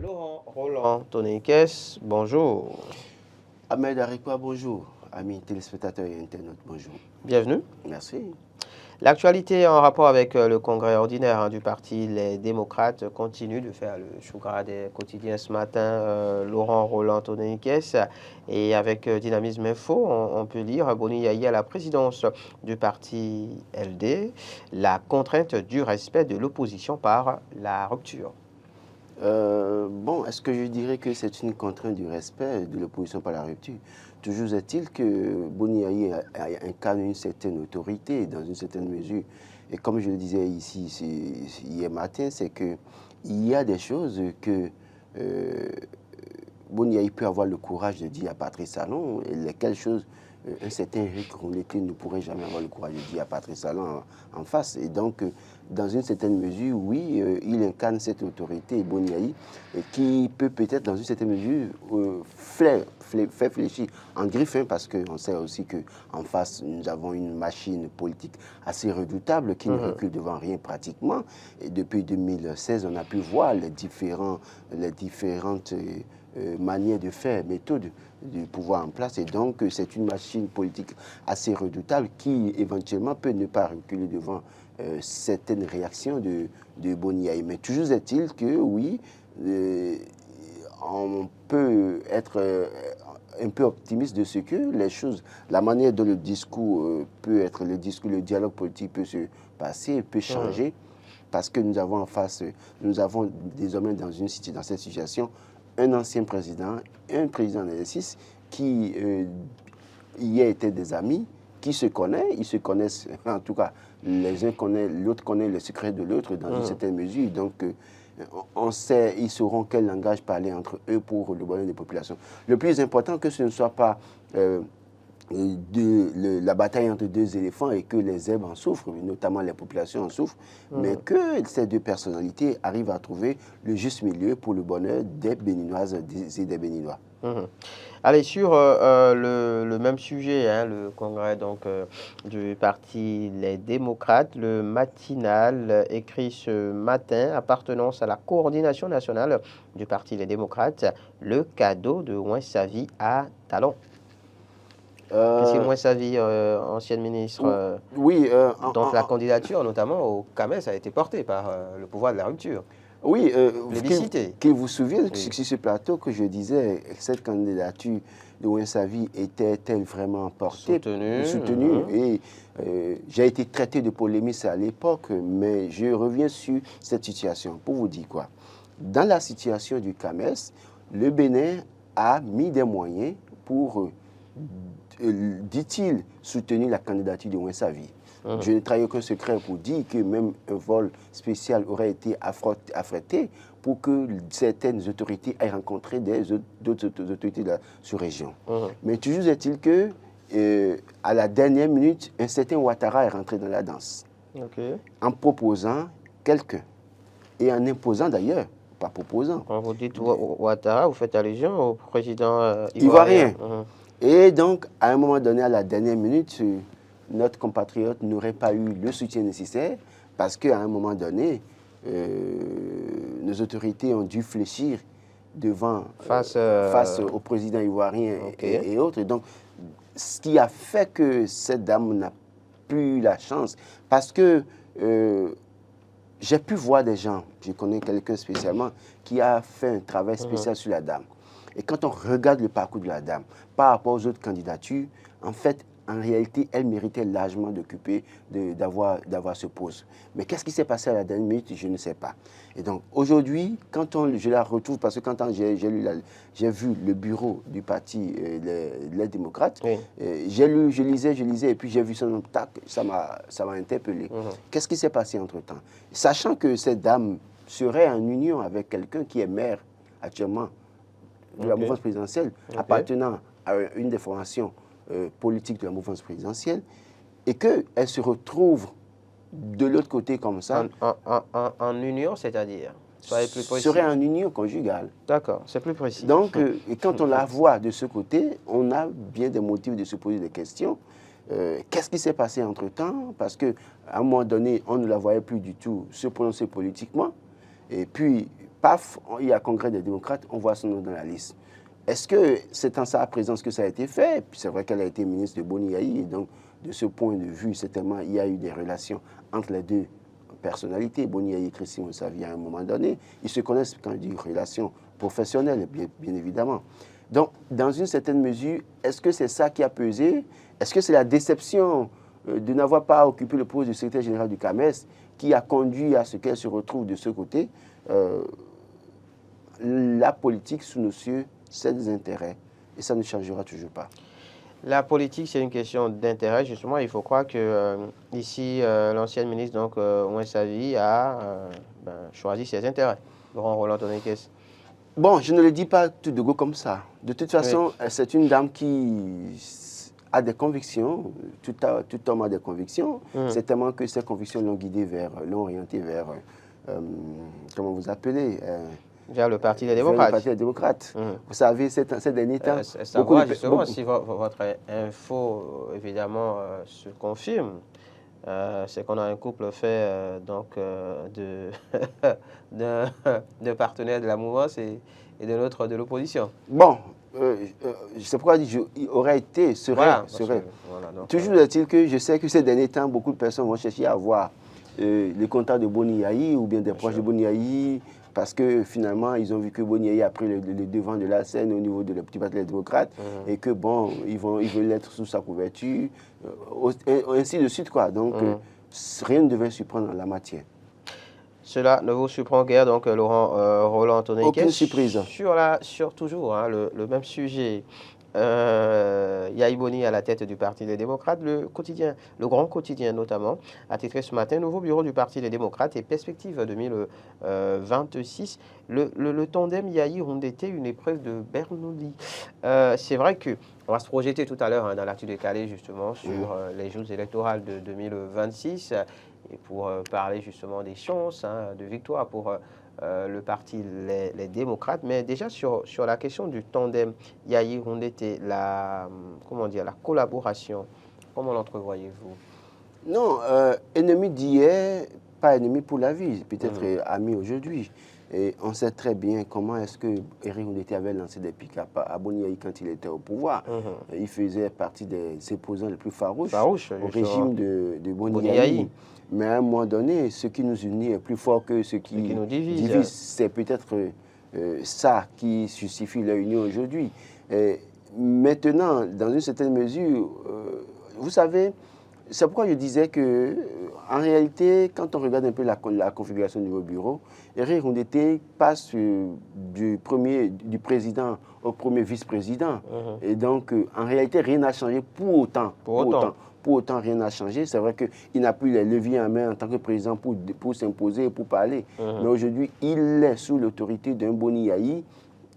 Laurent Roland Tonekes, bonjour. Ahmed Arikwa, bonjour. Amis téléspectateurs et internautes, bonjour. Bienvenue. Merci. L'actualité en rapport avec le congrès ordinaire du parti Les Démocrates continue de faire le chou gras des quotidiens ce matin. Laurent Roland Tonekes et avec Dynamisme Info, on peut lire Boni Yaye à la présidence du parti LD, la contrainte du respect de l'opposition par la rupture. Est-ce que je dirais que c'est une contrainte du respect de l'opposition par la rupture? Toujours est-il que Boni Yaye incarne une certaine autorité dans une certaine mesure. Et comme je le disais ici hier matin, c'est qu'il y a des choses que Boni Yaye peut avoir le courage de dire à Patrice Talon, et lesquelles choses un certain Eric Rondeté ne pourrait jamais avoir le courage de dire à Patrice Talon en face. Et donc, dans une certaine mesure, oui, il incarne cette autorité, Boni Yaye, qui peut peut-être, dans une certaine mesure, faire fléchir en griffe, parce qu'on sait aussi qu'en face, nous avons une machine politique assez redoutable qui ne recule devant rien pratiquement. Et depuis 2016, on a pu voir les différentes manières de faire, méthodes du pouvoir en place. Et donc, c'est une machine politique assez redoutable qui, éventuellement, peut ne pas reculer devant certaines réactions de Boni Yaye. Mais toujours est-il que, oui, on peut être un peu optimiste de ce que les choses, la manière dont le discours peut être, le dialogue politique peut se passer, peut changer, parce que nous avons en face, nous avons désormais dans cette situation, un ancien président, un président d'exercice qui hier étaient des amis, qui se connaissent, ils se connaissent, en tout cas, les uns connaissent, l'autre connaît le secret de l'autre dans une certaine mesure. Donc, on sait, ils sauront quel langage parler entre eux pour le bonheur des populations. Le plus important, que ce ne soit pas la bataille entre deux éléphants et que les zèbres en souffrent, notamment les populations en souffrent, mais que ces deux personnalités arrivent à trouver le juste milieu pour le bonheur des Béninoises et des Béninois. Allez, sur le même sujet, hein, le congrès du parti Les Démocrates, le matinal écrit ce matin, appartenance à la coordination nationale du parti Les Démocrates, le cadeau de Ouin-Savy à Talon. Qu'est-ce que Ouin-Savy, ancienne ministre, dont la candidature, notamment au CAMES, a été portée par le pouvoir de la rupture? Oui, qu'il vous souvienne sur ce plateau que je disais, cette candidature de Ouin-Savy était-elle vraiment portée, soutenue et j'ai été traité de polémiste à l'époque, mais je reviens sur cette situation pour vous dire quoi. Dans la situation du CAMES, le Bénin a mis des moyens pour, dit-il, soutenir la candidature de Ouin-Savy. Je ne trahis aucun secret pour dire que même un vol spécial aurait été affrété pour que certaines autorités aient rencontré d'autres autorités de la sous-région. Mais toujours est-il que, à la dernière minute, un certain Ouattara est rentré dans la danse en proposant quelqu'un et en imposant d'ailleurs, pas proposant. Quand vous dites Ouattara, vous faites allusion au président ivoirien. Et donc, à un moment donné, à la dernière minute, notre compatriote n'aurait pas eu le soutien nécessaire parce qu'à un moment donné, nos autorités ont dû fléchir face au président ivoirien et autres. Et donc, ce qui a fait que cette dame n'a plus eu la chance, parce que j'ai pu voir des gens, je connais quelqu'un spécialement, qui a fait un travail spécial sur la dame. Et quand on regarde le parcours de la dame par rapport aux autres candidatures, en fait, en réalité, elle méritait largement d'occuper, d'avoir ce poste. Mais qu'est-ce qui s'est passé à la dernière minute, je ne sais pas. Et donc, aujourd'hui, quand je la retrouve, parce que quand j'ai vu le bureau du parti les Démocrates, je lisais, et puis j'ai vu son nom, ça m'a interpellé. Qu'est-ce qui s'est passé entre-temps? Sachant que cette dame serait en union avec quelqu'un qui est maire actuellement de la mouvance présidentielle, appartenant à une des formations politique de la mouvance présidentielle, et qu'elle se retrouve de l'autre côté comme ça. En union, c'est-à-dire? Soyez plus précis. Serait en union conjugale. D'accord, c'est plus précis. Donc, et quand on la voit de ce côté, on a bien des motifs de se poser des questions. Qu'est-ce qui s'est passé entre-temps? Parce qu'à un moment donné, on ne la voyait plus du tout se prononcer politiquement. Et puis, paf, il y a Congrès des démocrates, on voit son nom dans la liste. Est-ce que c'est en sa présence que ça a été fait? Puis c'est vrai qu'elle a été ministre de Boni Yayi, et donc de ce point de vue, certainement, il y a eu des relations entre les deux personnalités. Boni Yayi et Christine Mousavi, à un moment donné, ils se connaissent quand je dis relations professionnelles, bien évidemment. Donc, dans une certaine mesure, est-ce que c'est ça qui a pesé? Est-ce que c'est la déception de n'avoir pas occupé le poste de secrétaire général du CAMES qui a conduit à ce qu'elle se retrouve de ce côté? La politique sous nos cieux, c'est des intérêts et ça ne changera toujours pas. La politique, c'est une question d'intérêt. Justement, il faut croire que ici, l'ancienne ministre, donc Mousavi, a choisi ses intérêts. Laurent Roland Tonekes. Bon, je ne le dis pas tout de go comme ça. De toute façon, oui, c'est une dame qui a des convictions. Tout homme a des convictions. C'est tellement que ces convictions l'ont orienté vers, comment vous appelez vers le Parti des démocrates. Vers le Parti des démocrates. Vous savez, ces derniers temps... savoir justement si votre info, évidemment, se confirme. C'est qu'on a un couple fait de partenaires de la mouvance et de l'autre de l'opposition. Bon, c'est pourquoi il aurait été, serait. Toujours est-il que je sais que ces derniers temps, beaucoup de personnes vont chercher à avoir les contacts de Boni Yayi ou bien des proches de Boni Yayi, parce que finalement, ils ont vu que Boni Yayi a pris le devant de la scène au niveau de la petite parti des démocrates et que bon, ils veulent être sous sa couverture, ainsi de suite, quoi. Donc, rien ne devait surprendre en la matière. Cela ne vous surprend guère, donc, Laurent Roland Tonekes. Aucune surprise. Sur toujours le même sujet. Yayi Boni à la tête du Parti des démocrates, le grand quotidien notamment, a titré ce matin, nouveau bureau du Parti des démocrates et perspective 2026. Le tandem Yayi-Rondeté, une épreuve de Bernoulli. C'est vrai que on va se projeter tout à l'heure dans l'actu décalé justement sur les jours électorales de 2026 et pour parler justement des chances de victoire pour le parti les démocrates, mais déjà sur la question du tandem Yayi-Rondeté, la collaboration, comment l'entrevoyez-vous? Non, ennemi d'hier, pas ennemi pour la vie, peut-être ami aujourd'hui. Et on sait très bien comment est-ce que Éric Rondeté avait lancé des pics à Boni Yayi quand il était au pouvoir. Il faisait partie des opposants les plus farouches au régime de Boni Yayi. Mais à un moment donné, ce qui nous unit est plus fort que ce qui nous divise. C'est peut-être ça qui justifie leur union aujourd'hui. Maintenant, dans une certaine mesure, vous savez, c'est pourquoi je disais que, en réalité, quand on regarde un peu la configuration du nouveau bureau, Éric Rondeté passe du président au premier vice-président. Et donc, en réalité, rien n'a changé pour autant. Pour autant, rien n'a changé. C'est vrai qu'il n'a plus les leviers en main en tant que président pour s'imposer, pour parler. Mais aujourd'hui, il est sous l'autorité d'un Boni Yayi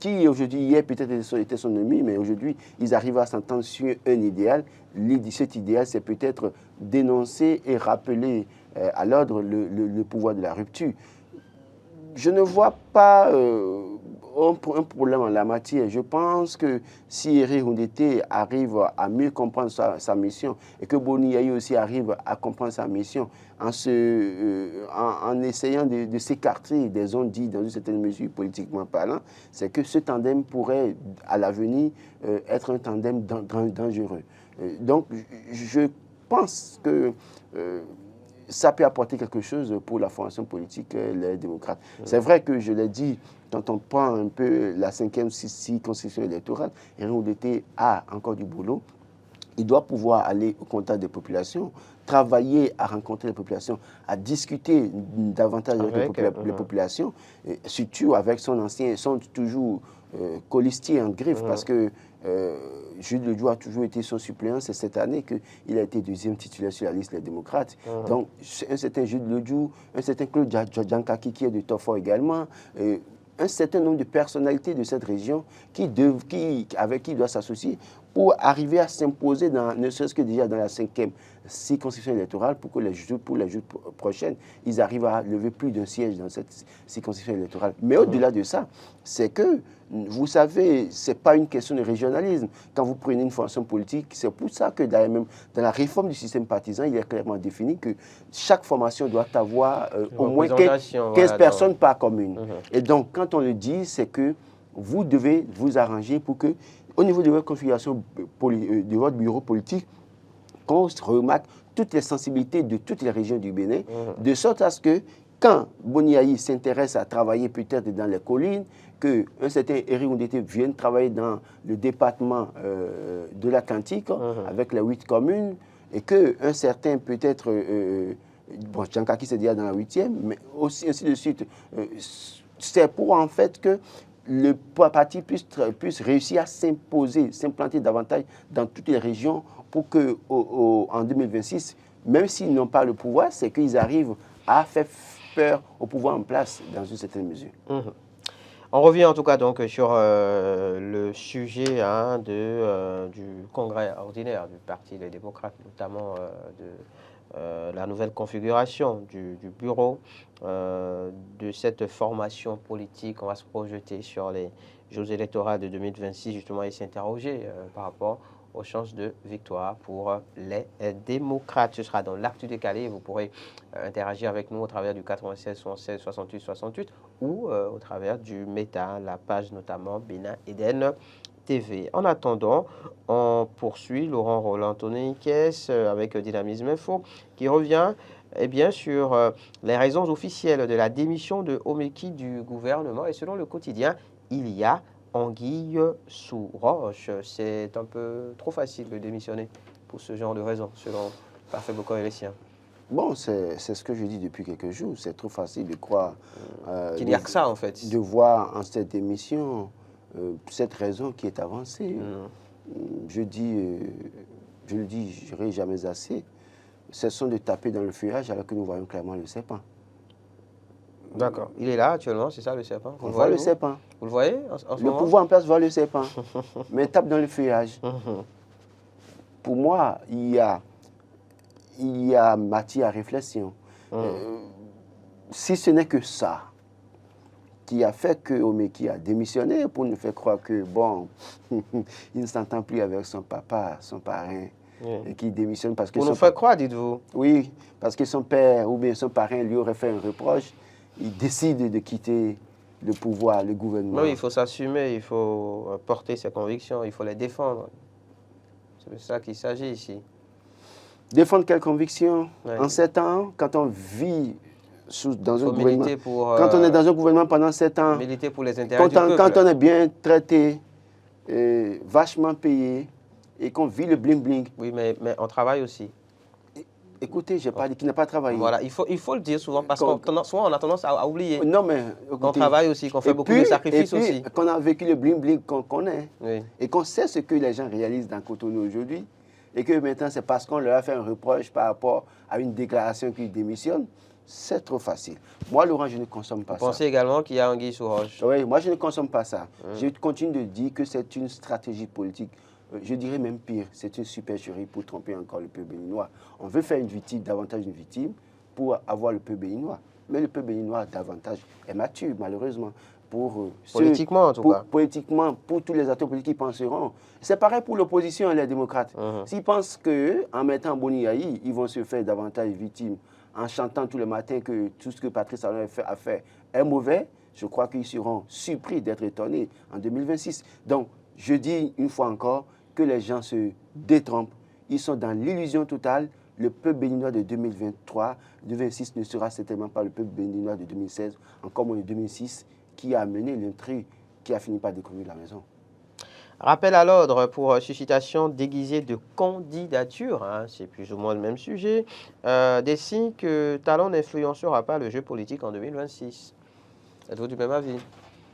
qui, aujourd'hui, hier peut-être était son ennemi, mais aujourd'hui, ils arrivent à s'entendre sur un idéal. Cet idéal, c'est peut-être dénoncer et rappeler à l'ordre le pouvoir de la rupture. Je ne vois pas un problème en la matière. Je pense que si Éric Rondeté arrive à mieux comprendre sa mission et que Boni Yayi aussi arrive à comprendre sa mission en essayant de s'écarter des ondes dites dans une certaine mesure politiquement parlant, c'est que ce tandem pourrait à l'avenir être un tandem dangereux. Donc je pense que ça peut apporter quelque chose pour la formation politique, les démocrates. C'est vrai que je l'ai dit, quand on prend un peu la 5e circonscription électorale, Éric Rondeté a encore du boulot. Il doit pouvoir aller au contact des populations, travailler à rencontrer les populations, à discuter davantage avec les populations, surtout avec son toujours colistier en griffe, parce que Jude Lediou a toujours été son suppléant. C'est cette année qu'il a été deuxième titulaire sur la liste des démocrates. Donc, un certain Jude Lediou, un certain Claude Djankaki qui est de Tofor également, un certain nombre de personnalités de cette région avec qui il doit s'associer pour arriver à s'imposer, ne serait-ce que déjà dans la 5e circonscription électorale, pour les jours prochaines, ils arrivent à lever plus d'un siège dans cette circonscription électorale. Mais au-delà de ça, c'est que, vous savez, ce n'est pas une question de régionalisme. Quand vous prenez une formation politique, c'est pour ça que même dans la réforme du système partisan, il est clairement défini que chaque formation doit avoir au moins 15 personnes par commune. Et donc, quand on le dit, c'est que vous devez vous arranger pour que, au niveau de votre configuration de votre bureau politique, qu'on remarque toutes les sensibilités de toutes les régions du Bénin, de sorte à ce que, quand Boniaï s'intéresse à travailler peut-être dans les collines, qu'un certain Éric Ondété vienne travailler dans le département de la Cantique, avec les 8 communes, et qu'un certain peut-être, bon, Tchankaki c'est déjà dans la 8e, mais aussi ainsi de suite. C'est pour en fait que le parti puisse réussir à s'imposer, s'implanter davantage dans toutes les régions pour qu'en 2026, même s'ils n'ont pas le pouvoir, c'est qu'ils arrivent à faire peur au pouvoir en place dans une certaine mesure. On revient en tout cas donc sur le sujet du congrès ordinaire du Parti des démocrates, notamment de la nouvelle configuration du bureau, de cette formation politique. On va se projeter sur les Jeux électoraux de 2026 justement et s'interroger par rapport aux chances de victoire pour les démocrates. Ce sera dans l'actu décalé. Vous pourrez interagir avec nous au travers du 96 76 68 68 ou au travers du Meta, la page notamment Bénin Eden TV. En attendant, on poursuit Laurent Roland Tony Kess avec Dynamisme Info qui revient sur les raisons officielles de la démission de Omeki du gouvernement. Et selon le quotidien, il y a anguille sous roche. C'est un peu trop facile de démissionner pour ce genre de raisons, selon Parfait Bokor et les siens. Bon, c'est ce que je dis depuis quelques jours. C'est trop facile de croire qu'il n'y a que ça, en fait. De voir en cette démission cette raison qui est avancée. Je le dis, je ne dirai jamais assez. Cessons de taper dans le feuillage alors que nous voyons clairement le serpent. D'accord. Il est là actuellement, c'est ça le serpent? On voit le serpent. Vous le voyez en ce moment? Le pouvoir en place voit le serpent, mais tape dans le feuillage. Pour moi, il y a matière à réflexion. Si ce n'est que ça qui a fait que Omeki a démissionné pour nous faire croire que, bon, il ne s'entend plus avec son papa, son parrain, et qui démissionne parce que... Pour nous faire croire, dites-vous? Oui, parce que son père ou bien son parrain lui aurait fait un reproche. Il décide de quitter le pouvoir, le gouvernement. Oui, il faut s'assumer, il faut porter ses convictions, il faut les défendre. C'est de ça qu'il s'agit ici. Défendre quelles convictions? En 7 ans, quand on vit dans un gouvernement, quand on est dans un gouvernement pendant 7 ans, militer pour les intérêts du peuple. Quand on est bien traité, vachement payé, et qu'on vit le bling-bling. Oui, mais on travaille aussi. Écoutez, je n'ai pas dit qu'il n'a pas travaillé. Voilà, il faut le dire souvent, parce qu'on souvent on a tendance à oublier. Non, mais qu'on travaille aussi, qu'on fait beaucoup de sacrifices aussi. Qu'on a vécu le bling-bling qu'on connaît. Oui. Et qu'on sait ce que les gens réalisent dans Cotonou aujourd'hui. Et que maintenant, c'est parce qu'on leur a fait un reproche par rapport à une déclaration qu'ils démissionnent. C'est trop facile. Moi, Laurent, je ne consomme pas ça. Vous pensez également qu'il y a anguille sous roche? Oui, moi, je ne consomme pas ça. Je continue de dire que c'est une stratégie politique. Je dirais même pire, c'est une supercherie pour tromper encore le peuple béninois. On veut faire une victime, davantage une victime, pour avoir le peuple béninois. Mais le peuple béninois, davantage, est mature, malheureusement. Politiquement, en tout cas. Politiquement, pour tous les acteurs politiques qui penseront. C'est pareil pour l'opposition et les démocrates. S'ils pensent qu'en mettant Boniaï, ils vont se faire davantage victimes, en chantant tous les matins que tout ce que Patrice Talon a fait est mauvais, je crois qu'ils seront surpris d'être étonnés en 2026. Donc, je dis une fois encore que les gens se détrompent. Ils sont dans l'illusion totale. Le peuple béninois de 2023, 2026 ne sera certainement pas le peuple béninois de 2016, encore moins de 2006, qui a mené l'intrigue, qui a fini par découvrir la maison. Rappel à l'ordre pour suscitation déguisée de candidature, hein, c'est plus ou moins le même sujet, des signes que Talon n'influencera pas le jeu politique en 2026. Êtes-vous du même avis?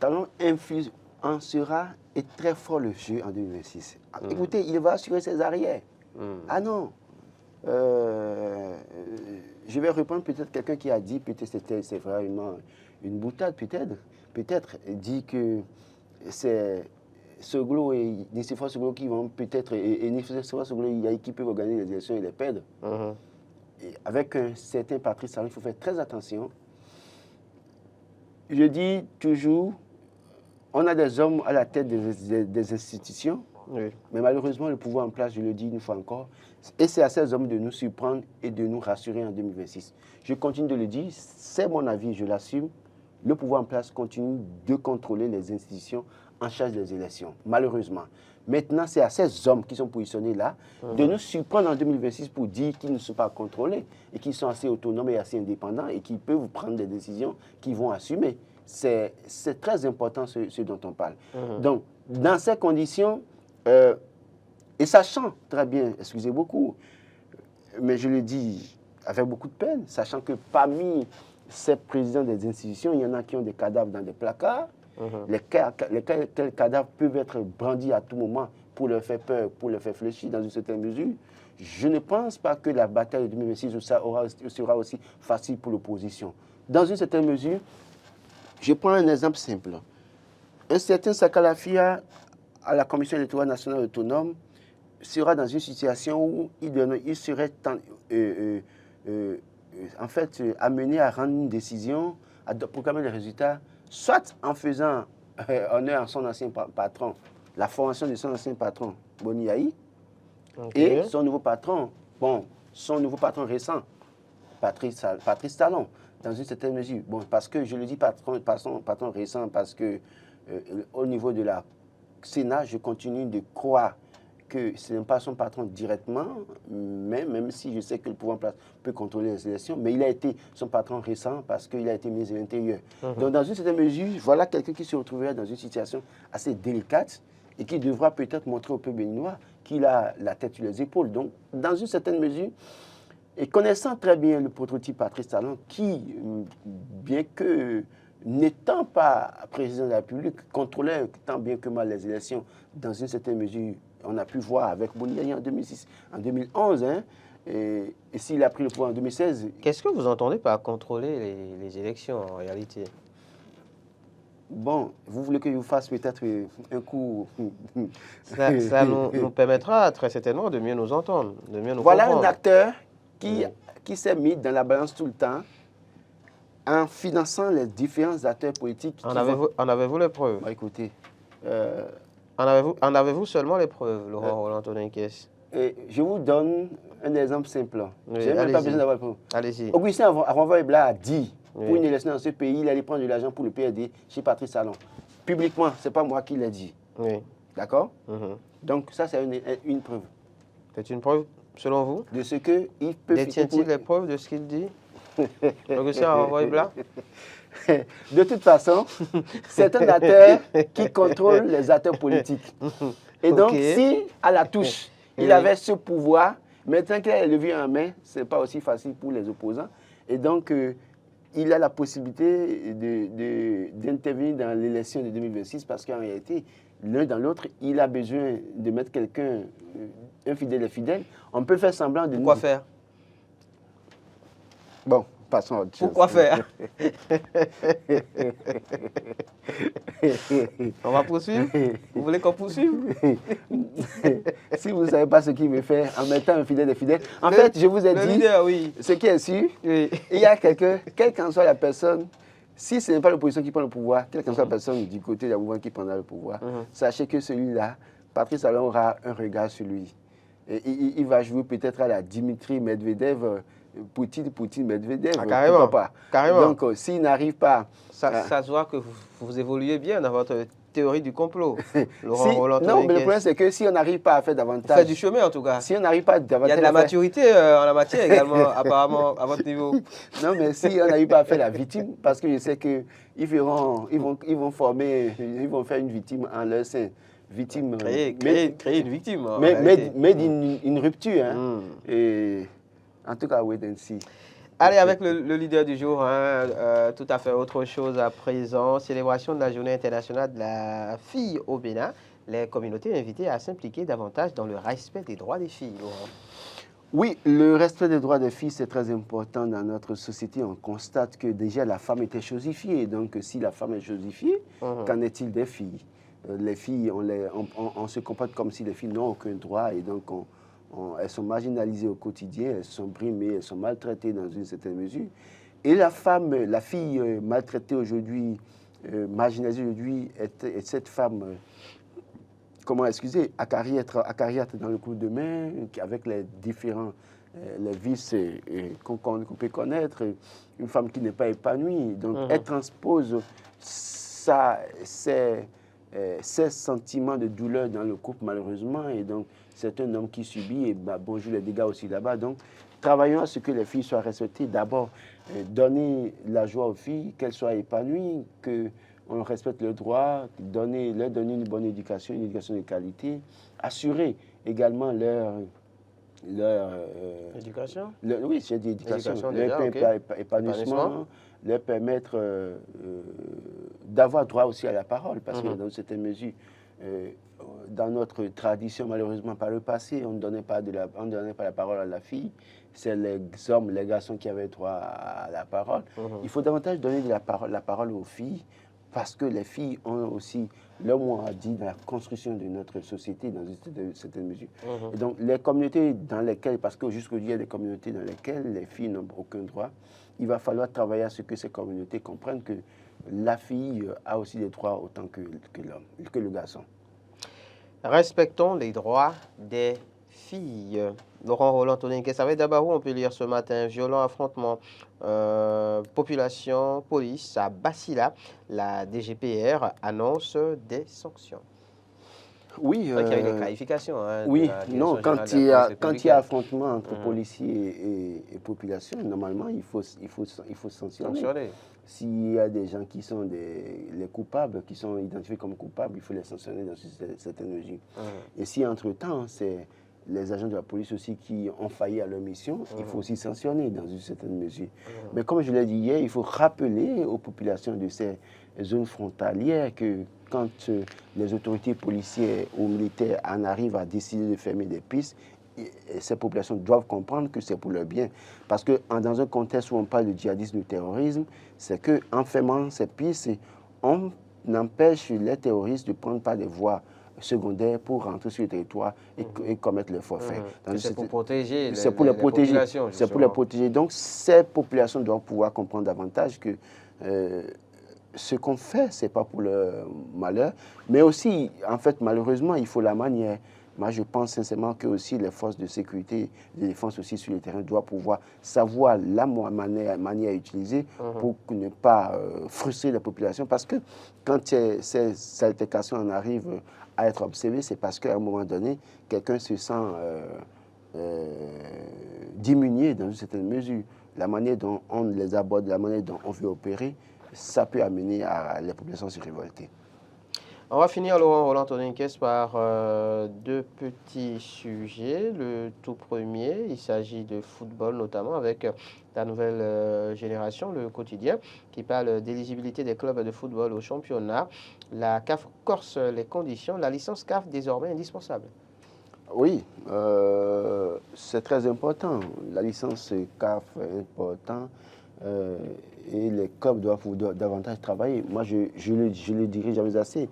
Talon influencera et très fort le jeu en 2026. Écoutez, il va assurer ses arrières. Ah non. Je vais reprendre peut-être quelqu'un qui a dit, peut-être c'est vraiment une boutade, peut-être dit que c'est Soglo et Nicéphore Soglo qui vont peut-être, et Nicéphore Soglo, il y a qui peuvent organiser les élections et les perdre. Et avec un certain Patrice Talon, il faut faire très attention. Je dis toujours, on a des hommes à la tête des institutions, mais malheureusement, le pouvoir en place, je le dis une fois encore, et c'est à ces hommes de nous surprendre et de nous rassurer en 2026. Je continue de le dire, c'est mon avis, je l'assume. Le pouvoir en place continue de contrôler les institutions en charge des élections, malheureusement. Maintenant, c'est à ces hommes qui sont positionnés là de nous surprendre en 2026 pour dire qu'ils ne sont pas contrôlés et qu'ils sont assez autonomes et assez indépendants et qu'ils peuvent prendre des décisions qu'ils vont assumer. C'est très important ce dont on parle. Donc, dans ces conditions, et sachant très bien, excusez beaucoup, mais je le dis avec beaucoup de peine, sachant que parmi ces présidents des institutions, il y en a qui ont des cadavres dans des placards. Tels cadavres peuvent être brandis à tout moment pour leur faire peur, pour leur faire fléchir dans une certaine mesure. Je ne pense pas que la bataille de 2026 sera aussi facile pour l'opposition. Dans une certaine mesure, je prends un exemple simple. Un certain Sakalafia à la Commission électorale nationale autonome sera dans une situation où il serait en fait amené à rendre une décision, à proclamer les résultats, soit en faisant honneur à son ancien patron, la formation de son ancien patron, Boni Yahi, et son nouveau patron, son nouveau patron récent, Patrice Talon, dans une certaine mesure. Bon, parce que je le dis patron récent, parce que au niveau de la Sénat, je continue de croire que ce n'est pas son patron directement, mais même si je sais que le pouvoir en place peut contrôler les élections, mais il a été son patron récent parce qu'il a été ministre de l'Intérieur. Donc, dans une certaine mesure, voilà quelqu'un qui se retrouverait dans une situation assez délicate et qui devra peut-être montrer au peuple béninois qu'il a la tête sur les épaules. Donc, dans une certaine mesure, et connaissant très bien le prototype Patrice Talon, qui, bien que n'étant pas président de la République, contrôlait tant bien que mal les élections, dans une certaine mesure, on a pu voir avec Boni Yahi en 2006, en 2011, hein, et s'il a pris le pouvoir en 2016. Qu'est-ce que vous entendez par contrôler les élections en réalité? Bon, vous voulez que je vous fasse peut-être un coup. Ça nous permettra très certainement de mieux nous entendre, de mieux nous voilà comprendre. Un acteur qui s'est mis dans la balance tout le temps en finançant les différents acteurs politiques. En avez-vous les preuves? Bah, écoutez. En avez-vous seulement les preuves, Laurent Roland Nkes? Je vous donne un exemple simple. Oui, je n'ai même pas besoin d'avoir le preuve. Allez-y. Augustin Aranva-Ebla a dit, pour une élection dans ce pays, il allait prendre de l'argent pour le PRD chez Patrice Talon. Publiquement, ce n'est pas moi qui l'ai dit. Oui. D'accord? Donc ça, c'est une preuve. C'est une preuve, selon vous? De ce qu'il peut... Détient-il les preuves de ce qu'il dit? Augustin Aranva-Ebla? De toute façon, c'est un acteur qui contrôle les acteurs politiques. Et donc, si à la touche, il avait ce pouvoir, maintenant qu'il a le levier en main, ce n'est pas aussi facile pour les opposants. Et donc, il a la possibilité d'intervenir dans l'élection de 2026 parce qu'en réalité, l'un dans l'autre, il a besoin de mettre quelqu'un, un fidèle et fidèle. On peut faire semblant de... Pourquoi faire? Bon, passons à autre chose. Pourquoi faire? On va poursuivre? Vous voulez qu'on poursuive? Si vous ne savez pas ce qu'il veut faire en mettant un fidèle et fidèle, en fait, je vous ai dit, leader, oui. Ce qui est sûr, il y a quelqu'un, quelle qu'en soit la personne, si ce n'est pas l'opposition qui prend le pouvoir, quelle qu'en soit la personne du côté de la mouvement qui prendra le pouvoir, sachez que celui-là, Patrice Talon aura un regard sur lui. Et il va jouer peut-être à la Dimitri Medvedev, Poutine Medvedev. Ah, carrément. Pas. Carrément. Donc, s'il n'arrive pas... Ça se voit que vous évoluez bien dans votre théorie du complot. Laurent Roland. Non, mais le problème, c'est que si on n'arrive pas à faire davantage... Vous faites du chemin, en tout cas. Si on n'arrive pas davantage... Il y a de la maturité en la matière également, apparemment, à votre niveau. Non, mais si on n'arrive pas à faire la victime, parce que je sais qu'ils vont faire une victime en leur sein. Victime... Créer une victime. Mais d'une rupture. Hein. Et en tout cas, wait and see. Allez, avec le leader du jour, tout à fait autre chose à présent. Célébration de la Journée internationale de la fille au Bénin. Les communautés invitées à s'impliquer davantage dans le respect des droits des filles, Laurent. Oui, le respect des droits des filles, c'est très important dans notre société. On constate que déjà la femme était chosifiée. Donc, si la femme est chosifiée, qu'en est-il des filles? les filles, on se comporte comme si les filles n'ont aucun droit et donc elles sont marginalisées au quotidien, elles sont brimées, elles sont maltraitées dans une certaine mesure. Et la fille maltraitée aujourd'hui, marginalisée aujourd'hui, est cette femme, comment excuser, acariâtre dans le coup de main, avec les différents les vices qu'on peut connaître, une femme qui n'est pas épanouie. Donc, elle transpose ses sentiments de douleur dans le couple, malheureusement. Et donc, c'est un homme qui subit, et bonjour les dégâts aussi là-bas. Donc, travaillons à ce que les filles soient respectées. D'abord, donner la joie aux filles, qu'elles soient épanouies, qu'on respecte leurs droits, leur donner une bonne éducation, une éducation de qualité, assurer également leur éducation? Oui, j'ai dit éducation. Déjà, Épanouissement, leur permettre d'avoir droit aussi à la parole, parce que dans certaines mesures, dans notre tradition, malheureusement, par le passé, on ne donnait pas la parole à la fille. C'est les hommes, les garçons qui avaient droit à la parole. Il faut davantage donner la parole aux filles, parce que les filles ont aussi leur mot à dire dans la construction de notre société, dans une certaine mesure. Et donc, les communautés dans lesquelles, parce que jusqu'aujourd'hui, il y a des communautés dans lesquelles les filles n'ont aucun droit, il va falloir travailler à ce que ces communautés comprennent que la fille a aussi des droits autant que l'homme, que le garçon. Respectons les droits des filles. Laurent Roland Toninquet, ça va d'abord où on peut lire ce matin, violent affrontement population, police à Bassila. La DGPR annonce des sanctions. Oui, il y a eu des clarifications. Oui, non, quand il y a affrontement entre policiers et population, normalement, il faut sanctionner. S'il y a des gens qui sont les coupables, qui sont identifiés comme coupables, il faut les sanctionner dans certaines mesures. Et si entre-temps, c'est les agents de la police aussi qui ont failli à leur mission, il faut aussi sanctionner dans une certaine mesure. Mais comme je l'ai dit hier, il faut rappeler aux populations de ces zones frontalières que quand les autorités policières ou militaires en arrivent à décider de fermer des pistes, ces populations doivent comprendre que c'est pour leur bien. Parce que dans un contexte où on parle de djihadisme, de terrorisme, c'est qu'en fermant ces pistes, on empêche les terroristes de prendre par des voies secondaires pour rentrer sur le territoire et commettre leurs forfaits. C'est pour protéger les populations. C'est pour les protéger. Donc, ces populations doivent pouvoir comprendre davantage que ce qu'on fait, ce n'est pas pour leur malheur, mais aussi, en fait, malheureusement, il faut la manière. Moi, je pense sincèrement que aussi les forces de sécurité, de défense aussi sur le terrain doivent pouvoir savoir la manière à utiliser pour ne pas frustrer la population. Parce que quand ces altercations en arrivent à être observées, c'est parce qu'à un moment donné, quelqu'un se sent diminué dans une certaine mesure. La manière dont on les aborde, la manière dont on veut opérer, ça peut amener à la population à se révolter. On va finir, Laurent Roland Toninquet, par deux petits sujets. Le tout premier, il s'agit de football notamment avec la nouvelle génération, le quotidien, qui parle d'éligibilité des clubs de football au championnat. La CAF corse les conditions, la licence CAF désormais indispensable. Oui, c'est très important. La licence CAF est importante. Et les clubs doivent davantage travailler. Moi, je le dirai jamais assez.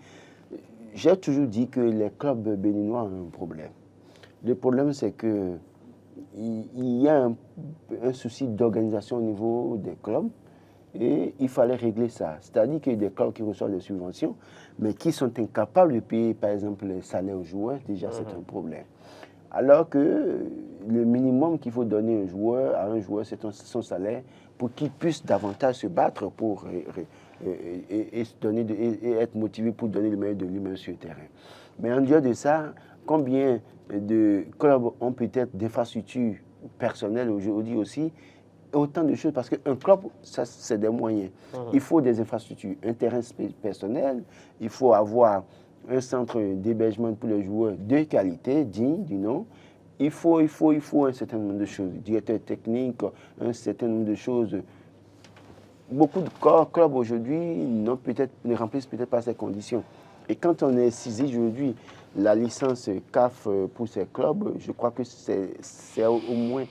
J'ai toujours dit que les clubs béninois ont un problème. Le problème, c'est qu'il y a un souci d'organisation au niveau des clubs et il fallait régler ça. C'est-à-dire qu'il y a des clubs qui reçoivent des subventions, mais qui sont incapables de payer, par exemple, les salaires aux joueurs. Déjà, c'est un problème. Alors que le minimum qu'il faut donner à un joueur, c'est son salaire pour qu'il puisse davantage se battre pour et être motivé pour donner le meilleur de lui-même sur le terrain. Mais en dehors de ça, combien de clubs ont peut-être d'infrastructures personnelles aujourd'hui aussi, autant de choses, parce qu'un club, ça, c'est des moyens. Il faut des infrastructures, un terrain personnel, il faut avoir un centre d'hébergement pour les joueurs de qualité, digne du nom. Il faut un certain nombre de choses, directeur technique, un certain nombre de choses. Beaucoup de clubs aujourd'hui ne remplissent peut-être pas ces conditions. Et quand on exige aujourd'hui la licence CAF pour ces clubs, je crois que c'est au moins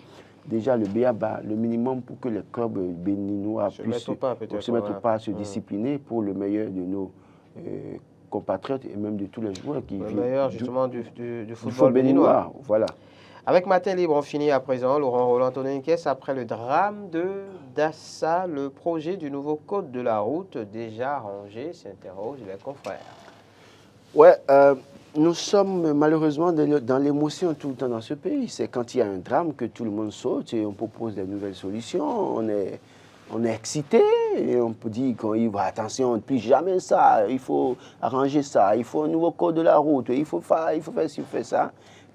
déjà le b.a.-ba, le minimum pour que les clubs béninois puissent se mettre au pas, se discipliner pour le meilleur de nos compatriotes et même de tous les joueurs qui Le vivent meilleur justement du du football béninois. Voilà. Avec Matin Libre, on finit à présent. Laurent Roland Tonenquez, après le drame de Dassa, le projet du nouveau code de la route déjà arrangé, s'interroge les confrères. Ouais, nous sommes malheureusement dans l'émotion tout le temps dans ce pays. C'est quand il y a un drame que tout le monde saute et on propose des nouvelles solutions. On est excité et on peut dire qu'on y va, attention, plus jamais ça, il faut arranger ça, il faut un nouveau code de la route, il faut faire ci, il faut faire ça.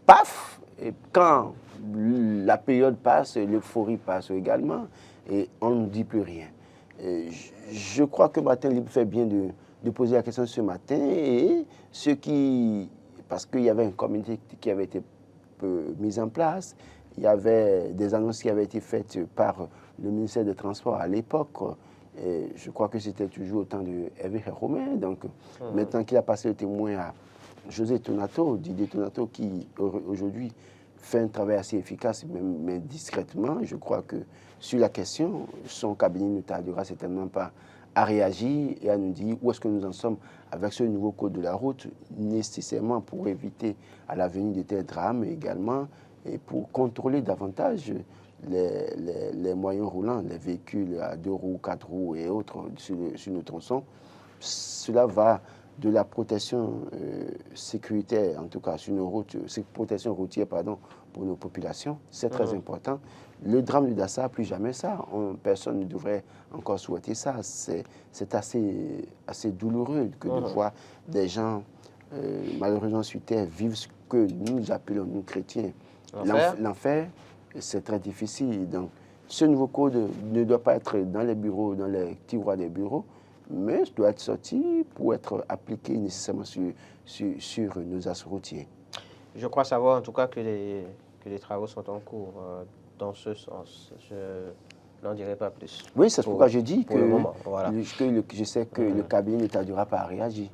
Paf! Et quand la période passe, l'euphorie passe également et on ne dit plus rien. Et je crois que Matin Libre fait bien de poser la question ce matin et parce qu'il y avait un comité qui avait été mis en place, il y avait des annonces qui avaient été faites par le ministère des Transports à l'époque. Et je crois que c'était toujours au temps de Hervé Romain. Donc, maintenant qu'il a passé le témoin à José Tonato, Didier Tonato, qui aujourd'hui fait un travail assez efficace, mais discrètement, je crois que sur la question, son cabinet ne tardera certainement pas à réagir et à nous dire où est-ce que nous en sommes avec ce nouveau code de la route, nécessairement pour éviter à l'avenir de tels drames, mais également et pour contrôler davantage les moyens roulants, les véhicules à 2 roues, 4 roues et autres sur nos tronçons. Cela va de la protection sécuritaire, en tout cas sur nos routes, protection routière, pardon, pour nos populations. C'est très important. Le drame de Dassa, plus jamais ça. Personne ne devrait encore souhaiter ça. C'est assez douloureux que de voir des gens, malheureusement sur Terre, vivre ce que nous appelons, nous chrétiens, l'enfer. C'est très difficile. Donc, ce nouveau code ne doit pas être dans les bureaux, dans les tiroirs des bureaux, mais doit être sorti pour être appliqué nécessairement sur nos axes routiers. Je crois savoir en tout cas que les travaux sont en cours dans ce sens. Je n'en dirai pas plus. Oui, c'est pourquoi je dis que, voilà. Je sais que le cabinet ne tardera pas à réagir.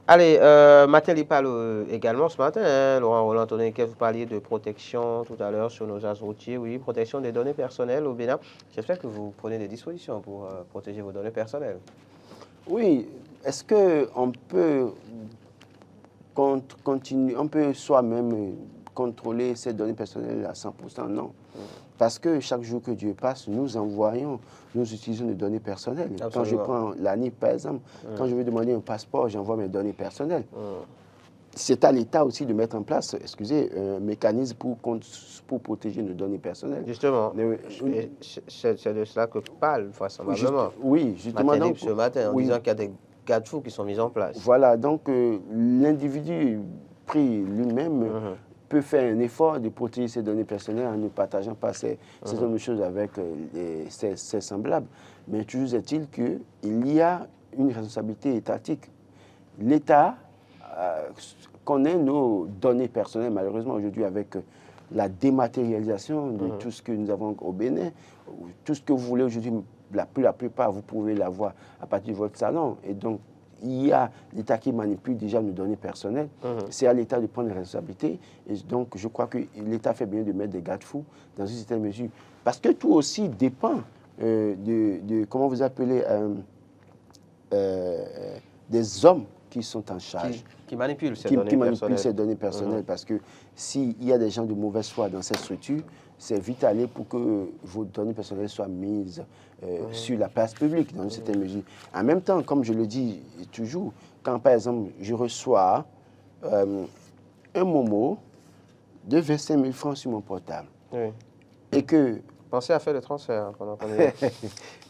Allez, Mathilde parle également ce matin, hein, Laurent Roland Tonenquez, vous parliez de protection tout à l'heure sur nos axes routiers, oui, protection des données personnelles au Bénin. J'espère que vous prenez des dispositions pour protéger vos données personnelles. Oui, est-ce qu'on peut continuer, on peut soi-même contrôler ces données personnelles à 100%? Non. Parce que chaque jour que Dieu passe, nous utilisons des données personnelles. Absolument. Quand je prends l'ANIP, par exemple, quand je veux demander un passeport, j'envoie mes données personnelles. C'est à l'État aussi de mettre en place, un mécanisme pour protéger nos données personnelles. Justement, c'est de cela que parle vraisemblablement. Oui, justement. Donc, ce matin, en disant qu'il y a des garde-fous qui sont mis en place. Voilà, donc l'individu pris lui-même peut faire un effort de protéger ses données personnelles en ne partageant pas ces choses avec ses semblables. Mais toujours est-il qu'il y a une responsabilité étatique. L'État connaît nos données personnelles, malheureusement aujourd'hui avec la dématérialisation de tout ce que nous avons au Bénin. Tout ce que vous voulez aujourd'hui, la plupart, vous pouvez l'avoir à partir de votre salon. Et donc, il y a l'État qui manipule déjà nos données personnelles. C'est à l'État de prendre les responsabilités. Et donc, je crois que l'État fait bien de mettre des garde-fous dans une certaine mesure. Parce que tout aussi dépend de comment vous appelez, des hommes qui sont en charge. Qui manipulent ces données personnelles. Parce que s'il y a des gens de mauvaise foi dans cette structure, c'est vite aller pour que vos données personnelles soient mises sur la place publique, dans une certaine mesure. En même temps, comme je le dis toujours, quand par exemple je reçois un Momo de 25 000 francs sur mon portable, et que... Pensez à faire le transfert pendant qu'on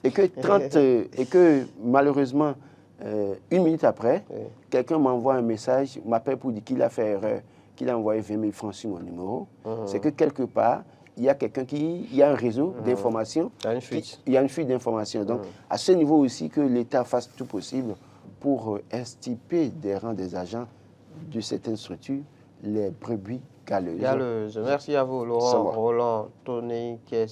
et que malheureusement, 1 minute après, quelqu'un m'envoie un message, m'appelle pour dire qu'il a fait erreur, qu'il a envoyé 20 000 francs sur mon numéro. C'est que quelque part, il y a il y a un réseau d'informations. Il y a une fuite d'informations. Donc, à ce niveau aussi, que l'État fasse tout possible pour extirper des rangs des agents de certaines structures les brebis galeuses. Merci à vous, Laurent Roland Tonenquez.